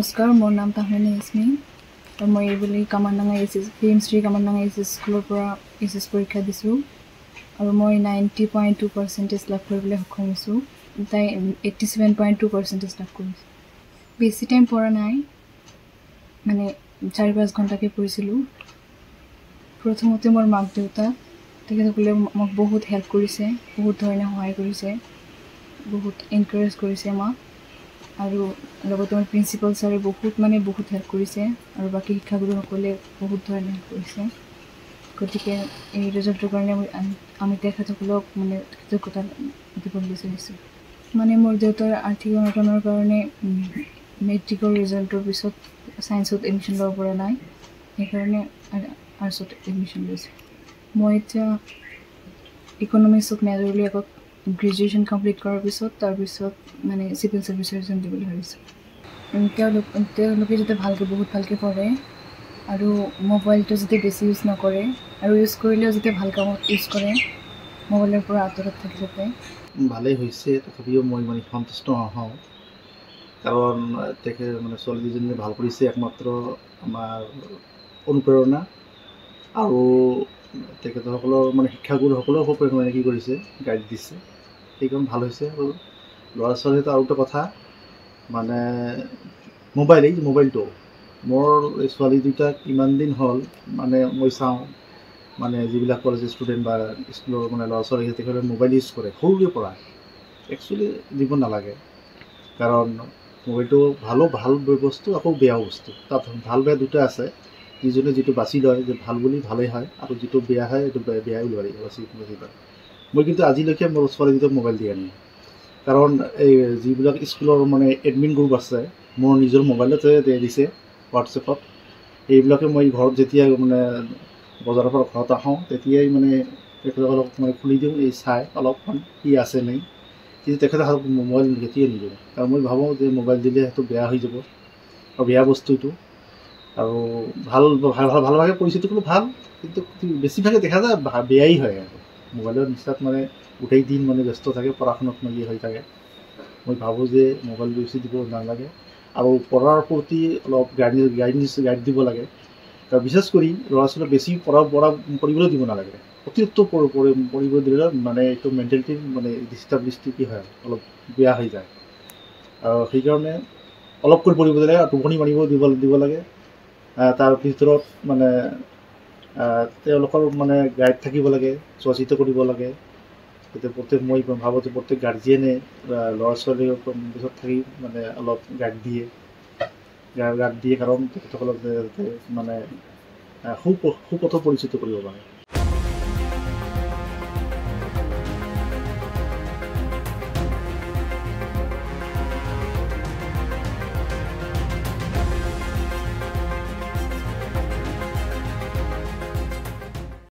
নমস্কাৰ, মোৰ নাম তাহমিনা ইছমি আৰু মই এইবুলি কামানডাঙ্গা PM3 কামানডাঙ্গা এইচএছ স্কুলৰ পৰা এইচএছ পৰীক্ষা দিছোঁ আৰু মই 90.2% লাভ কৰিবলৈ সক্ষম হৈছোঁ। তাই 87.2% লাভ কৰিছোঁ। বেছি টাইম পঢ়া নাই, মানে 4-5 ঘণ্টাকৈ পঢ়িছিলোঁ। প্ৰথমতে মোৰ মাক দেউতাক তেখেতসকলে মোক বহুত হেল্প কৰিছে, বহুত ধৰণে সহায় কৰিছে, বহুত এনকাৰেজ কৰিছে মাক। আৰু লগতে মোৰ প্ৰিন্সিপাল ছাৰে বহুত হেল্প কৰিছে আৰু বাকী শিক্ষাগুৰুসকলে বহুত ধৰণে হেল্প কৰিছে। গতিকে এই ৰিজাল্টৰ কাৰণে আমি তেখেতসকলক কৃতজ্ঞতা দিব বিচাৰিছোঁ। মোৰ দেউতাৰ আৰ্থিক অনাটনৰ কাৰণে মেট্ৰিকৰ ৰিজাল্টৰ পিছত ছায়েন্সত এডমিশ্যন ল'ব পৰা নাই, সেইকাৰণে আৰ্টছত এডমিশ্যন লৈছোঁ। মই এতিয়া ইকনমিক্সত মেজৰ লৈ আকৌ গ্ৰেজুৱেশ্যন কমপ্লিট কৰাৰ পিছত তাৰপিছত চিভিল ছাৰ্ভিচৰ এক্সাম দিবলৈ ভাবিছোঁ। তেওঁলোকে যাতে বহুত ভালকৈ পঢ়ে আৰু মোবাইলটো যাতে বেছি ইউজ নকৰে আৰু ইউজ কৰিলেও যাতে ভাল কামত ইউজ কৰে, মোবাইলৰ পৰা আঁতৰত থাকে যাতে। ভালেই হৈছে, তথাপিও মই সন্তুষ্ট নহওঁ, কাৰণ ছোৱালীকেইজনীয়ে ভাল কৰিছে। একমাত্ৰ আমাৰ অনুপ্ৰেৰণা আৰু তেখেতসকলৰ শিক্ষাগুৰুসকলেও খুব কি কৰিছে, গাইড দিছে, সেইকাৰণে ভাল হৈছে। আৰু ল'ৰা ছোৱালীটো আৰু এটা কথা মোবাইলটো মোৰ এই ছোৱালী দুটাক ইমান দিন হ'ল মই চাওঁ যিবিলাক কলেজ ষ্টুডেণ্ট বা স্কুলৰ ল'ৰা ছোৱালী তেখেতে মোবাইল ইউজ কৰে সৰুৰে পৰা। একচুৱেলি দিব নালাগে, কাৰণ মোবাইলটো ভাল বস্তু, আকৌ বেয়াও বস্তু। তাত ভাল বেয়া দুটা আছে। ইজনে যিটো বাছি লয় যে ভাল বুলি ভালেই হয়, আৰু যিটো বেয়া হয় সেইটো বেয়াই ওলায় বাছি লয়। মই কিন্তু আজিলৈকে মোৰ ছোৱালীকেইটাক মোবাইল দিয়া নাই, কাৰণ এই যিবিলাক স্কুলৰ এডমিন গ্ৰুপ আছে মোৰ নিজৰ মোবাইলতে দিছে, হোৱাটছএপত। এইবিলাকে মই ঘৰত যেতিয়া বজাৰৰ পৰা ঘৰত আহোঁ তেতিয়াই তেখেতসকলক খুলি দিওঁ, চাই অলপমান কি আছে নাই। কিন্তু তেখেতসকলক মোবাইল কেতিয়াই নিদিওঁ, কাৰণ মই ভাবোঁ যে মোবাইল দিলে সেইটো বেয়া হৈ যাব আৰু বেয়া বস্তুটো। আৰু ভালভাগে পৰিস্থিতি কোনো ভাল, কিন্তু বেছিভাগে দেখা যায় বেয়াই হয়। আৰু মোবাইলৰ নিচাত গোটেই দিন ব্যস্ত থাকে, পঢ়া শুনাত হৈ থাকে। মই ভাবোঁ যে মোবাইল বেছি দিব নালাগে আৰু পঢ়াৰ প্ৰতি অলপ গাইড দিব লাগে। বিশেষ কৰি ল'ৰা ছোৱালীক বেছি পঢ়িবলৈ দিব নালাগে। অতিৰিক্ত পঢ়িব দিলে এইটো মেণ্টেলিটিৰ ডিষ্টাৰ্ব কি হয়, অলপ বেয়া হৈ যায়। আৰু সেইকাৰণে অলপকৈ পঢ়িব দিলে আৰু টোপনি মাৰিব দিব লাগে। তাৰ ভিতৰত তেওঁলোকৰ গাইড থাকিব লাগে, চোৱাচিতা কৰিব লাগে। এতিয়া মই ভাবোঁ যে প্ৰত্যেক গাৰ্জিয়েনে ল'ৰা ছোৱালীৰ পিছত থাকি অলপ গাইড দিয়ে, কাৰণ তেখেতসকলক সুপথত পৰিচিত কৰিব পাৰে।